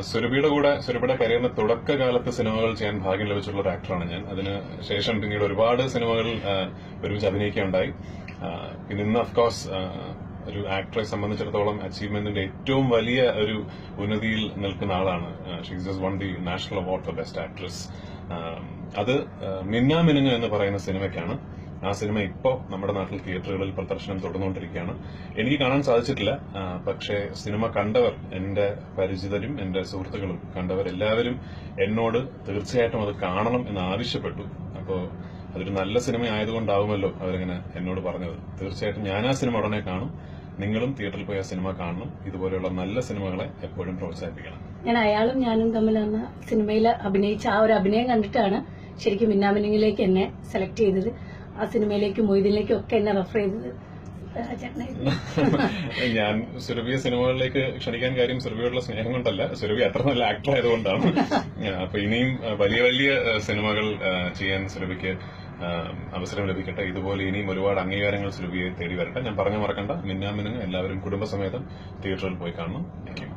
സുരഭിയുടെ കരിയറിന്റെ തുടക്കകാലത്ത് സിനിമകൾ ചെയ്യാൻ ഭാഗ്യം ലഭിച്ചിട്ടുള്ള ഒരു ആക്ടറാണ് ഞാൻ. അതിന് ശേഷം പിന്നീട് ഒരുപാട് സിനിമകൾ ഒരുമിച്ച് അഭിനയിക്കുകയുണ്ടായി. പിന്നെ ഇന്ന് ഓഫ്കോഴ്സ് ഒരു ആക്ടറെ സംബന്ധിച്ചിടത്തോളം അച്ചീവ്മെന്റിന്റെ ഏറ്റവും വലിയ ഒരു ഉന്നതിയിൽ നിൽക്കുന്ന ആളാണ്. She's just one the national award for best actress. അത് മിന്നാ മിനുങ്ങ് എന്ന് പറയുന്ന സിനിമയ്ക്കാണ്. ആ സിനിമ ഇപ്പോൾ നമ്മുടെ നാട്ടിൽ തിയേറ്ററുകളിൽ പ്രദർശനം തുടർന്നുകൊണ്ടിരിക്കുകയാണ്. എനിക്ക് കാണാൻ സാധിച്ചിട്ടില്ല, പക്ഷേ സിനിമ കണ്ടവർ, എന്റെ പരിചിതരും എന്റെ സുഹൃത്തുക്കളും കണ്ടവരെല്ലാവരും എന്നോട് തീർച്ചയായിട്ടും അത് കാണണം എന്ന് ആവശ്യപ്പെട്ടു. അപ്പോൾ അതൊരു നല്ല സിനിമ ആയതുകൊണ്ടാവുമല്ലോ അവരിങ്ങനെ എന്നോട് പറഞ്ഞത്. തീർച്ചയായിട്ടും ഞാൻ ആ സിനിമ ഉടനെ കാണും. നിങ്ങളും തിയേറ്ററിൽ പോയി ആ സിനിമ കാണണം. ഇതുപോലെയുള്ള നല്ല സിനിമകളെ എപ്പോഴും പ്രോത്സാഹിപ്പിക്കണം. ഞാൻ അയാളും ഞാനും തമ്മിൽ അന്ന് സിനിമയിൽ അഭിനയിച്ച ആ ഒരു അഭിനയം കണ്ടിട്ടാണ് ശരിക്കും മിന്നാമിനിങ്ങിലേക്ക് എന്നെ സെലക്ട് ചെയ്തത്. ആ സിനിമയിലേക്കും മൊയ്തീനിലേക്കും ഒക്കെ എന്നെ റെഫർ ചെയ്തത് ഞാൻ സുരഭിയെ സിനിമകളിലേക്ക് ക്ഷണിക്കാൻ കാര്യം സുരഭിയോടുള്ള സ്നേഹം കൊണ്ടല്ല, സുരഭി അത്ര നല്ല ആക്ടർ ആയതുകൊണ്ടാണ്. അപ്പൊ ഇനിയും വലിയ വലിയ സിനിമകൾ ചെയ്യാൻ സുരഭിക്ക് അവസരം ലഭിക്കട്ടെ. ഇതുപോലെ ഇനിയും ഒരുപാട് അംഗീകാരങ്ങൾ സുരഭിയെ തേടി വരട്ടെ. ഞാൻ പറഞ്ഞു മറക്കണ്ട, മിന്നാമിനുങ്ങ് എല്ലാവരും കുടുംബസമേതം തിയേറ്ററിൽ പോയി കാണണം. Thank you.